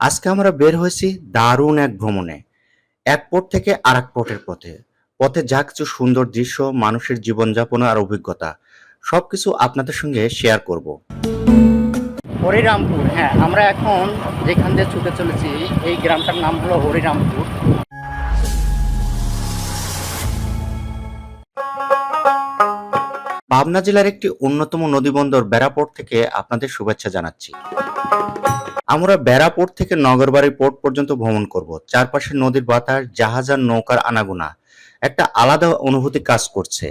আজকে আমরা বের হয়েছি দারুণ এক ভ্রমণে। এক পথ থেকে আরেক পথের পথে। পথে যা কিছু সুন্দর দৃশ্য, মানুষের জীবনযাপন আর অভিজ্ঞতা সবকিছু আপনাদের সঙ্গে শেয়ার করব। হরিরামপুর, হ্যাঁ, আমরা এখন যেখান দিয়ে ছুটে চলেছি এই গ্রামটার নাম হলো হরিরামপুর। পাবনা জেলার একটি অন্যতম নদীবন্দর বেড়াপোর্ট থেকে আপনাদের শুভেচ্ছা জানাচ্ছি। আমরা বেড়াপোর্ট থেকে নগরবাড়ি পোর্ট পর্যন্ত ভ্রমণ করব। চারপাশে নদীর বাতাস, জাহাজ আর নৌকার আনাগোনা একটা আলাদা অনুভূতি কাজ করছে।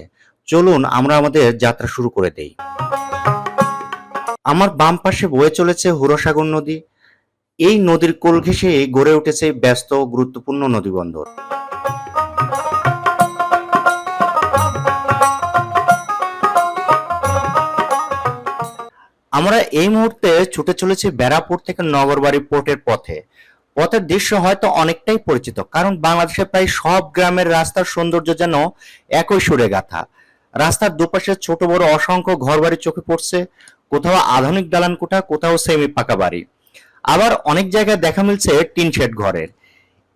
চলুন আমরা আমাদের যাত্রা শুরু করে দেই। আমার বাম পাশে বয়ে চলেছে হুরসাগর নদী। এই নদীর কোল ঘেঁষে গড়ে উঠেছে ব্যস্ত ও গুরুত্বপূর্ণ নদীবন্দর। আমরা এই মুহূর্তে ছুটে চলেছি বেড়াপোর্ট থেকে নগরবাড়ি পোর্টের পথে। পথের দৃশ্য হয়তো অনেকটাই পরিচিত, কারণ বাংলাদেশের প্রায় সব গ্রামের রাস্তার সৌন্দর্য যেন একই সুরে গাথা। রাস্তার দুপাশে ছোট বড় অসংখ্য ঘরবাড়ি চোখে পড়ছে, কোথাও আধুনিক দালান কোঠা, কোথাও সেমি পাকা বাড়ি, আবার অনেক জায়গায় দেখা মিলছে টিন শেড ঘরের।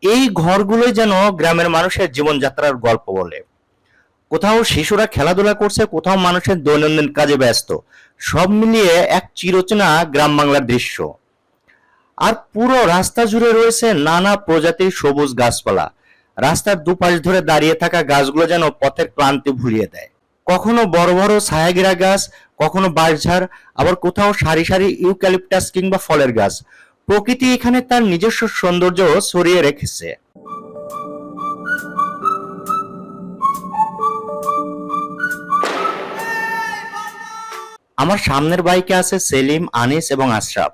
এই ঘরগুলোই যেন গ্রামের মানুষের জীবনযাত্রার গল্প বলে। কোথাও শিশুরা খেলাধুলা করছে, কোথাও মানুষের দৈনন্দিন কাজে ব্যস্ত। সব মিলিয়ে এক চিরচেনা গ্রাম বাংলার দৃশ্য। আর পুরো রাস্তা জুড়ে রয়েছে নানা প্রজাতির সবুজ গাছপালা। রাস্তার দুপাশ ধরে দাঁড়িয়ে থাকা গাছগুলো যেন পথের ক্লান্তি ভুলিয়ে দেয়। কখনো বড় বড় ছায়াগিরা গাছ, কখনো বাঁশঝাড়, আবার কোথাও সারি সারি ইউক্যালিপটাস কিংবা ফলের গাছ। প্রকৃতি এখানে তার নিজস্ব সৌন্দর্য ছড়িয়ে রেখেছে। আমার সামনের বাইকে আছে সেলিম, আনিস এবং আশরাফ।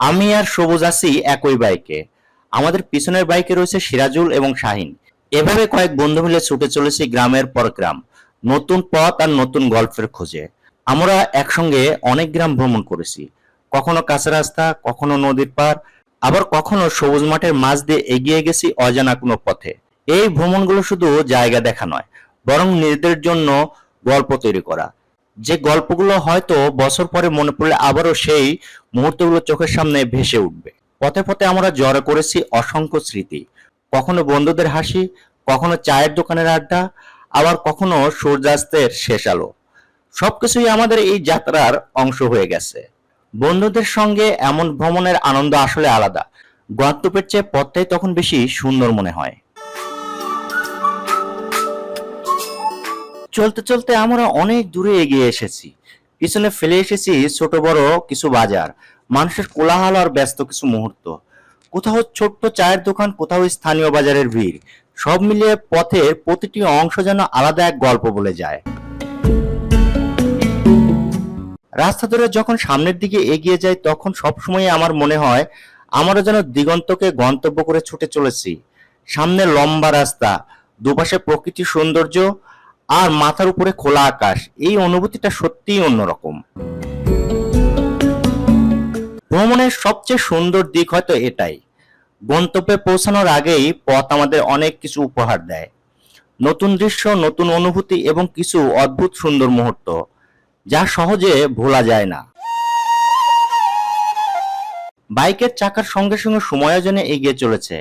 আমি আর সবুজ আছি একই বাইকে। আমাদের পিছনের বাইকে রয়েছে সিরাজুল এবং শাহিন। এভাবে কয়েক বন্ধু মিলে ছুটে চলেছি গ্রামের পর গ্রাম, নতুন পথ আর নতুন গল্পের খোঁজে। আমরা একসঙ্গে অনেক গ্রাম ভ্রমণ করেছি, কখনো কাঁচা রাস্তা, কখনো নদীর পার, আবার কখনো সবুজ মাঠের মাঝ দিয়ে এগিয়ে গেছি অজানা কোনো পথে। এই ভ্রমণগুলো শুধু জায়গা দেখা নয়, বরং নিজেদের জন্য গল্প তৈরি করা। যে গল্পগুলো হয়তো বছর পরে মনে পড়লে আবারও সেই মুহূর্তগুলো চোখের সামনে ভেসে উঠবে। পথে পথে আমরা জড়ো করেছি অসংখ্য স্মৃতি, কখনো বন্ধুদের হাসি, কখনো চায়ের দোকানের আড্ডা, আবার কখনো সূর্যাস্তের শেষ আলো। সবকিছুই আমাদের এই যাত্রার অংশ হয়ে গেছে। বন্ধুদের সঙ্গে এমন ভ্রমণের আনন্দ আসলে আলাদা। গন্তব্যের চেয়ে পথটাই তখন বেশি সুন্দর মনে হয়। চলতে চলতে আমরা অনেক দূরে এগিয়ে এসেছি। পিছনে ফেলে এসেছি ছোট বড় কিছু বাজার, মানুষের কোলাহল আর ব্যস্ত কিছু মুহূর্ত। কোথাও ছোট্ট চায়ের দোকান, কোথাও স্থানীয় বাজারের ভিড়। সব মিলিয়ে পথের প্রতিটি অংশ যেন আলাদা এক গল্প বলে যায়। রাস্তা ধরে যখন সামনের দিকে এগিয়ে যাই, তখন সবসময় আমার মনে হয় আমরা যেন দিগন্তকে গন্তব্য করে ছুটে চলেছি। সামনে লম্বা রাস্তা, দুপাশে প্রকৃতির সৌন্দর্য, আর মাথার উপরে খোলা আকাশ। এই অনুভূতিটা সত্যিই অন্যরকম। ভ্রমণের সবচেয়ে সুন্দর দিক হয়তো এটাই, গন্তব্যে পৌঁছানোর আগেই পথ আমাদের অনেক কিছু উপহার দেয়। নতুন দৃশ্য, নতুন অনুভূতি এবং কিছু অদ্ভুত সুন্দর মুহূর্ত, যা সহজে ভোলা যায় না। বাইকের চাকার সঙ্গে সঙ্গে সময়ও যেন এগিয়ে চলেছে,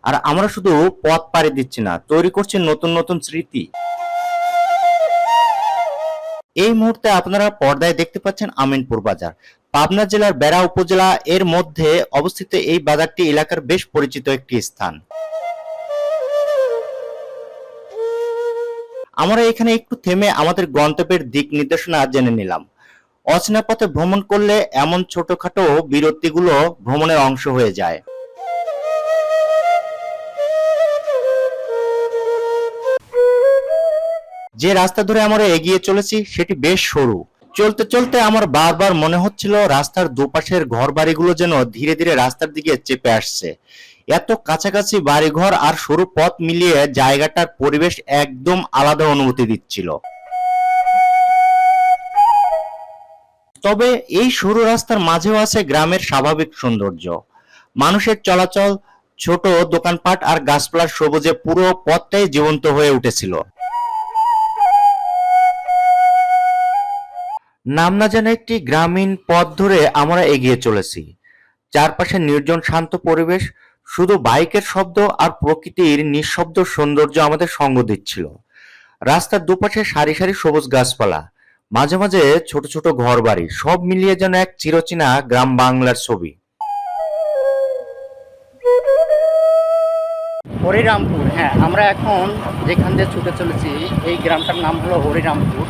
আর আমরা শুধু পথ পাড়ি দিচ্ছি না, তৈরি করছি নতুন নতুন স্মৃতি। এই মুহূর্তে আপনারা পর্দায় দেখতে পাচ্ছেন আমিনপুর বাজার, পাবনা জেলার বেড়া উপজেলা এর মধ্যে অবস্থিত। এই বাজারটি এলাকার বেশ পরিচিত একটি স্থান। আমরা এখানে একটু থেমে আমাদের গন্তব্যের দিক নির্দেশনা জেনে নিলাম। অচেনা পথে ভ্রমণ করলে এমন ছোটখাটো বিরতিগুলো ভ্রমণের অংশ হয়ে যায়। যে রাস্তা ধরে আমরা এগিয়ে চলেছি সেটি বেশ সরু। চলতে চলতে আমার বারবার মনে হচ্ছিল রাস্তার দুপাশের ঘর বাড়িগুলো যেন ধীরে ধীরে রাস্তার দিকে চেপে আসছে। এত কাছাকাছি বাড়িঘর আর সরু পথ মিলিয়ে জায়গাটার পরিবেশ একদম আলাদা অনুভূতি দিচ্ছিল। তবে এই সরু রাস্তার মাঝেও আছে গ্রামের স্বাভাবিক সৌন্দর্য, মানুষের চলাচল, ছোট দোকানপাট আর গাছপালার সবুজে পুরো পথটাই জীবন্ত হয়ে উঠেছিল। নাম না জানা একটি গ্রামীণ পথ ধরে আমরা এগিয়ে চলেছি। চারপাশে নির্জন শান্ত পরিবেশ, শুধু বাইকের শব্দ আর প্রকৃতির নিঃশব্দ সৌন্দর্য আমাদের সঙ্গ দিচ্ছিল। রাস্তার দুপাশে সারি সারি সবুজ গাছপালা, মাঝে মাঝে ছোট ছোট ঘরবাড়ি, সব মিলিয়ে যেন এক চিরচেনা গ্রাম বাংলার ছবি। হরিরামপুর, হ্যাঁ, আমরা এখন যেখান দিয়ে ছুটে চলেছি এই গ্রামটার নাম হলো হরিরামপুর।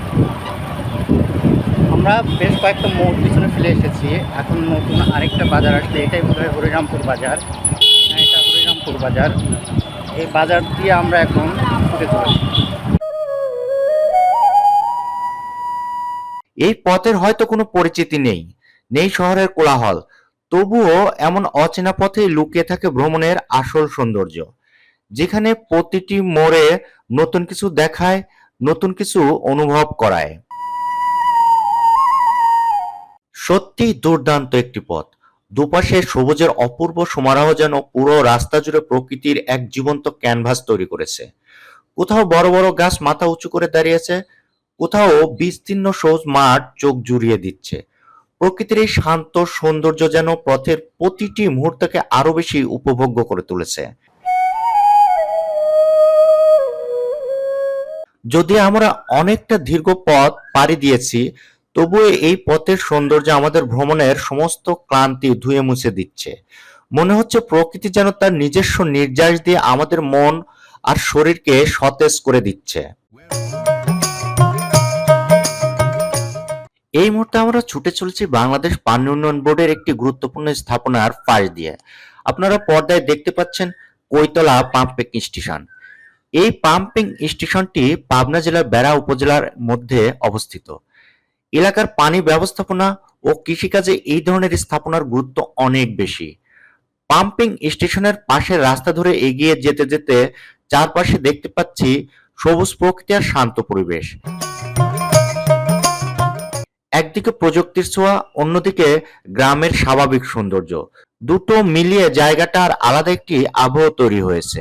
আমরা বেশ কয়েকটা মোড় পিছনে ফেলে এসেছি। এখন নতুন আরেকটা বাজার আসলে এটাই বোধহয় হরিরামপুর বাজার। হ্যাঁ, এটা হরিরামপুর বাজার। এই বাজার দিয়ে আমরা এখন ছুটে চলেছি। এই পথের হয়তো কোনো পরিচিতি নেই, নেই শহরের কোলাহল, তবুও এমন অচেনা পথেই লুকিয়ে থাকে ভ্রমণের আসল সৌন্দর্য, যেখানে প্রতিটি মোড়ে নতুন কিছু দেখায়, নতুন কিছু অনুভব করায়। সত্যিই দুর্দান্ত একটি পথ। দুপাশে সবুজের অপূর্ব সমারোহ যেন পুরো রাস্তা জুড়ে প্রকৃতির এক জীবন্ত ক্যানভাস তৈরি করেছে। কোথাও বড় বড় গাছ মাথা উঁচু করে দাঁড়িয়েছে, কোথাও বিস্তীর্ণ সবুজ মাঠ চোখ জুড়িয়ে দিচ্ছে। প্রকৃতির এই শান্ত সৌন্দর্য যেন পথের প্রতিটি মুহূর্তকে আরো বেশি উপভোগ্য করে তুলেছে। যদি আমরা অনেকটা দীর্ঘ পথ পাড়ি দিয়েছি, তবুও এই পথের সৌন্দর্য আমাদের ভ্রমণের সমস্ত ক্লান্তি ধুয়ে মুছে দিচ্ছে। মনে হচ্ছে প্রকৃতি যেন তার নিজস্ব নির্যাস দিয়ে আমাদের মন আর শরীরকে সতেজ করে দিচ্ছে। এই মুহূর্তে আমরা ছুটে চলেছি বাংলাদেশ পানি উন্নয়ন বোর্ডের একটি গুরুত্বপূর্ণ স্থাপনার পাশ দিয়ে। আপনারা পর্দায় দেখতে পাচ্ছেন কৈতলা পাম্পিং স্টেশন। এই পাম্পিং স্টেশনটি পাবনা জেলার বেড়া উপজেলার মধ্যে অবস্থিত। এলাকার পানি ব্যবস্থাপনা ও কৃষিকাজে এই ধরনের স্থাপনার গুরুত্ব অনেক বেশি। পাম্পিং স্টেশনের পাশের রাস্তা ধরে এগিয়ে যেতে যেতে চারপাশে দেখতে পাচ্ছি সবুজ প্রকৃতি আর শান্ত পরিবেশ। একদিকে প্রযুক্তির ছোঁয়া, অন্যদিকে গ্রামের স্বাভাবিক সৌন্দর্য, দুটো মিলিয়ে জায়গাটার আলাদা একটি আবহ তৈরি হয়েছে।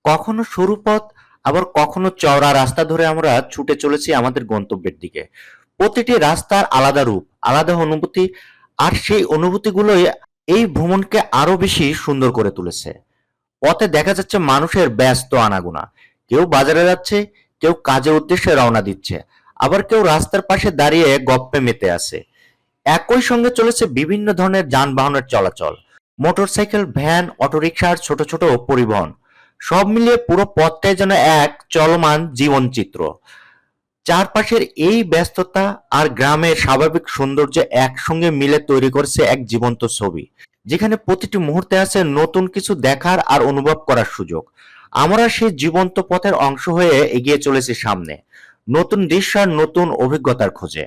কখনো সরু পথ, আবার কখনো চওড়া রাস্তা ধরে আমরা ছুটে চলেছি আমাদের গন্তব্যের দিকে। প্রতিটি রাস্তার আলাদা রূপ, আলাদা অনুভূতি, আর সেই অনুভূতিগুলোই এই ভ্রমণকে আরো বেশি সুন্দর করে তুলেছে। পথে দেখা যাচ্ছে মানুষের ব্যস্ত আনাগোনা, কেউ বাজারে যাচ্ছে, কেউ কাজের উদ্দেশ্যে রওনা দিচ্ছে, আবার কেউ রাস্তার পাশে দাঁড়িয়ে গপ্পে মেতে আছে। একই সঙ্গে চলেছে বিভিন্ন ধরনের যানবাহনের চলাচল, মোটরসাইকেল, ভ্যান, অটোরিকশা আর ছোট ছোট পরিবহন। সব মিলিয়ে পুরো পথটাই যেন এক চলমান জীবনচিত্র। চারপাশের এই ব্যস্ততা আর গ্রামের স্বাভাবিক সৌন্দর্য একসঙ্গে মিলে তৈরি করেছে এক জীবন্ত ছবি, যেখানে প্রতিটি মুহূর্তে আছে নতুন কিছু দেখার আর অনুভব করার সুযোগ। আমরা সেই জীবন্ত পথের অংশ হয়ে এগিয়ে চলেছি সামনে, নতুন দৃশ্য আর নতুন অভিজ্ঞতার খোঁজে।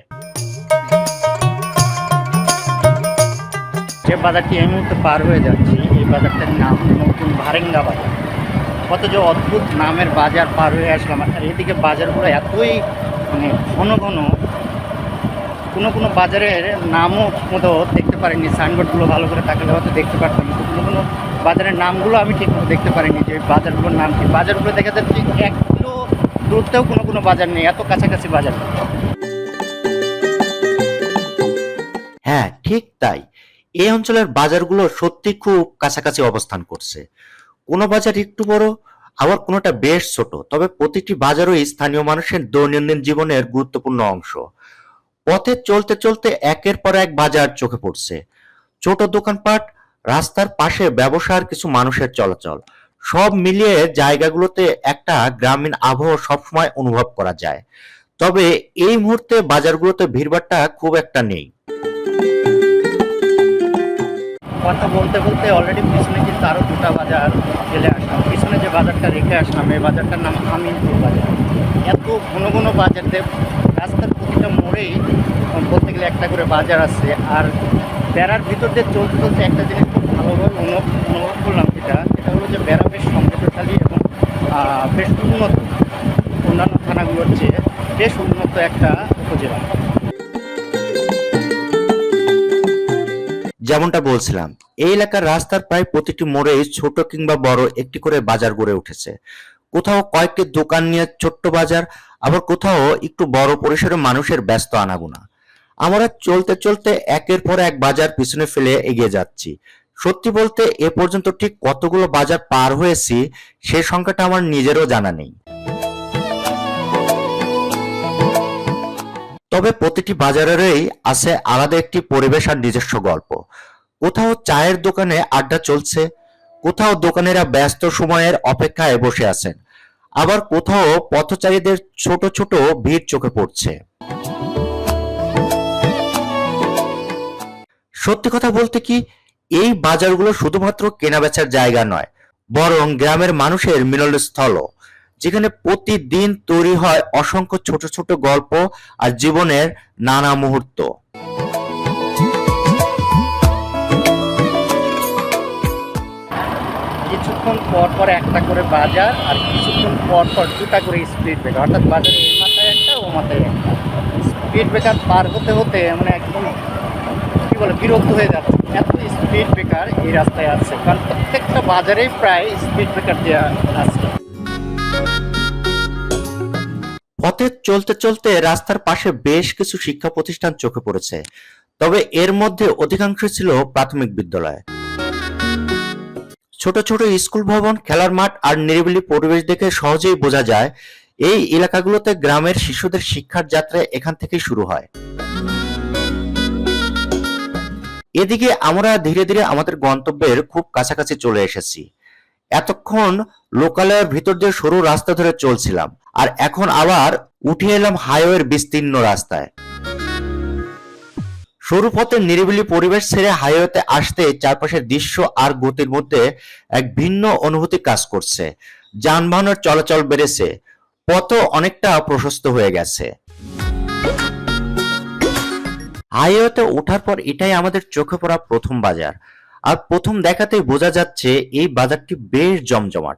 যে বাজারটি এই মুহূর্তে পার হয়ে যাচ্ছি, এই বাজারটার নাম নতুন ভারেঙ্গা বাজার। কত যে অদ্ভুত নামের বাজার পার হয়ে আসলাম। আর এদিকে বাজারগুলো এতই ঘন ঘন, কোনো কোনো বাজারের নামও মতো দেখতে পারিনি। সাইনবোর্ডগুলো ভালো করে তাকালে হয়তো দেখতে পারতাম, কিন্তু কোনো কোনো বাজারের নামগুলো আমি ঠিকমতো দেখতে পারিনি যে বাজারগুলোর নাম কি। বাজারগুলো দেখা যাচ্ছে 1 কিলো দূরতেও কোনো কোনো বাজার নেই, এত কাছাকাছি বাজার। হ্যাঁ, ঠিক তাই। এই অঞ্চলের বাজারগুলো সত্যি খুব কাছাকাছি অবস্থান করছে। কোনো বাজার একটু বড়, আবার কোনোটা বেশ ছোট, তবে প্রতিটি বাজারই স্থানীয় মানুষের দৈনন্দিন জীবনের গুরুত্বপূর্ণ অংশ। পথে চলতে চলতে একের পর এক বাজার চোখে পড়ছে, ছোট দোকানপাট, রাস্তার পাশে ব্যবসার কিছু মানুষের চলাচল, সব মিলিয়ে জায়গাগুলোতে একটা গ্রামীণ আবহ সবসময় অনুভব করা যায়। তবে এই মুহূর্তে বাজারগুলোতে ভিড়ভাট্টা খুব একটা নেই। কথা বলতে বলতে অলরেডি পিছনে কিন্তু আরও 2টা বাজার চলে আসলাম। পিছনে যে বাজারটা রেখে আসলাম, এই বাজারটার নাম আমিনপুর বাজার। এত ঘন ঘন বাজার, রাস্তার প্রতিটা মোড়েই বলতে গেলে একটা করে বাজার আছে। আর বেড়ার ভিতর দিয়ে চলতে চলতে একটা জিনিস খুব ভালোভাবে অনুভব করলাম, সেটা হলো যে বেড়া বেশ সমৃদ্ধশালী এবং বেশ উন্নত, অন্যান্য থানাগুলোর চেয়ে বেশ উন্নত একটা উপজেলা। যেমনটা বলছিলাম, এই এলাকার রাস্তার প্রায় প্রতিটি মোড়ে ছোট কিংবা বড় একটি করে বাজার গড়ে উঠেছে। কোথাও কয়েকটি দোকান নিয়ে ছোট্ট বাজার, আবার কোথাও একটু বড় পরিসরে মানুষের ব্যস্ত আনাগোনা। আমরা চলতে চলতে একের পর এক বাজার পিছনে ফেলে এগিয়ে যাচ্ছি। সত্যি বলতে এ পর্যন্ত ঠিক কতগুলো বাজার পার হয়েছি সে সংখ্যাটা আমার নিজেরও জানা নেই। তবে প্রতিটি বাজারেরই আছে আলাদা একটি পরিবেশ আর নিজস্ব গল্প। কোথাও চায়ের দোকানে আড্ডা চলছে, কোথাও দোকানিরা ব্যস্ত সময়ের অপেক্ষায় বসে আছেন, আবার কোথাও পথচারীদের ছোট ছোট ভিড় চোখে পড়ছে। সত্যি কথা বলতে কি, এই বাজারগুলো শুধুমাত্র কেনাবেচার জায়গা নয়, বরং গ্রামের মানুষের মিলনস্থলও, যেখানে প্রতিদিন তৈরি হয় অসংখ্য ছোট ছোট গল্প আর জীবনের নানা মুহূর্ত। কিছুক্ষণ পর পর একটা করে বাজার আর কিছুক্ষণ পর পর দুটা করে স্পিড ব্রেকার, অর্থাৎ বাজারের এই মাথায় একটা ও মাথায় একটা। স্পিড ব্রেকার পার হতে হতে মানে একদম কী বলে বিরক্ত হয়ে যাচ্ছে, এত স্পিড ব্রেকার এই রাস্তায় আছে, কারণ প্রত্যেকটা বাজারেই প্রায় স্পিড ব্রেকার দেওয়া আছে। পথে চলতে চলতে রাস্তার পাশে বেশ কিছু শিক্ষা প্রতিষ্ঠান চোখে পড়েছে, তবে এর মধ্যে অধিকাংশ ছিল প্রাথমিক বিদ্যালয়। ছোট ছোট স্কুল ভবন, খেলার মাঠ আর নিরিবিলি পরিবেশ দেখে সহজেই বোঝা যায় এই এলাকাগুলোতে গ্রামের শিশুদের শিক্ষার যাত্রা এখান থেকেই শুরু হয়। এদিকে আমরা ধীরে ধীরে আমাদের গন্তব্যের খুব কাছাকাছি চলে এসেছি। এতক্ষণ লোকালয়ের ভিতর দিয়ে সরু রাস্তা ধরে চলছিলাম, আর এখন আবার উঠে এলাম হাইওয়ের বিস্তীর্ণ রাস্তায়। সরু পথের নিরিবিলি পরিবেশ ছেড়ে হাইওয়েতে আসতে চারপাশের দৃশ্য আর গতির মধ্যে এক ভিন্ন অনুভূতি কাজ করছে। যানবাহনের চলাচল বেড়েছে, পথও অনেকটা প্রশস্ত হয়ে গেছে। হাইওয়েতে ওঠার পর এটাই আমাদের চোখে পড়া প্রথম বাজার, আর প্রথম দেখাতেই বোঝা যাচ্ছে এই বাজারটি বেশ জমজমাট।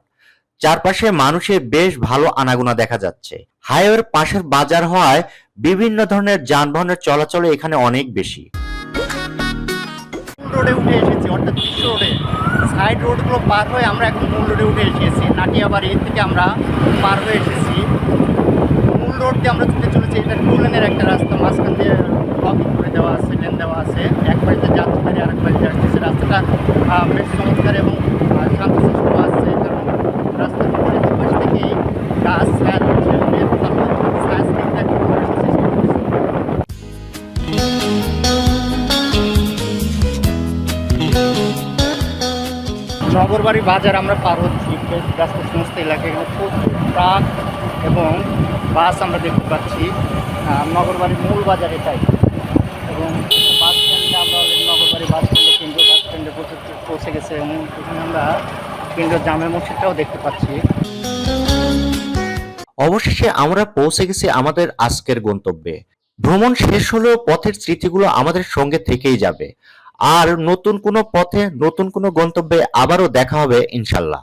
চারপাশে মানুষের বেশ ভালো আনাগোনা দেখা যাচ্ছে। হাইওয়ের পাশের বাজার হওয়ায় বিভিন্ন ধরনের যানবাহনের চলাচল এখানে অনেক বেশি। মূল রোডে উঠে এসেছি, অর্থাৎ বিশ্ব রোডে। সাইড রোডগুলো পার হয়ে আমরা এখন মূল রোডে উঠে এসেছি। নাটিয়াবাড়ি থেকে আমরা পার হয়ে এসেছি। মূল রোড দিয়ে আমরা ছুটে চলেছি। এটা টু লেনের একটা রাস্তা, মাঝখান দিয়ে ব্লকিং করে দেওয়া আছে, লেন দেওয়া আছে। এক বাড়িতে যাচ্ছে গাড়ি, আরেক বাড়িতে আসতেছে। রাস্তাটা বেশ চমৎকার এবং শান্তশিষ্ট আছে, কারণ রাস্তার বিপরীত পাশ থেকেই গাছ ছায়া দিচ্ছে, বেশ ভালো ছায়া স্নিগ্ধ একটা পরিবেশ সৃষ্টি করছে। নগরবাড়ি বাজার আমরা পার হচ্ছি। রাস্তার সমস্ত এলাকায় এখানে প্রচুর ট্রাক এবং বাস আমরা দেখতে পাচ্ছি। নগরবাড়ির মূল বাজার এটাই, এবং বাস স্ট্যান্ডে আমরা অলরেডি নগরবাড়ি বাস স্ট্যান্ডে কেন্দ্রীয় বাস স্ট্যান্ডে পৌঁছে গেছে, এবং এখানে আমরা কেন্দ্রীয় জামে মসজিদটাও দেখতে পাচ্ছি। অবশেষে আমরা পৌঁছে গেছি আমাদের আজকের গন্তব্যে। ভ্রমণ শেষ হলেও পথের স্মৃতিগুলো আমাদের সঙ্গে থেকেই যাবে, আর নতুন কোনো পথে নতুন কোনো গন্তব্যে আবারও দেখা হবে ইনশাল্লাহ।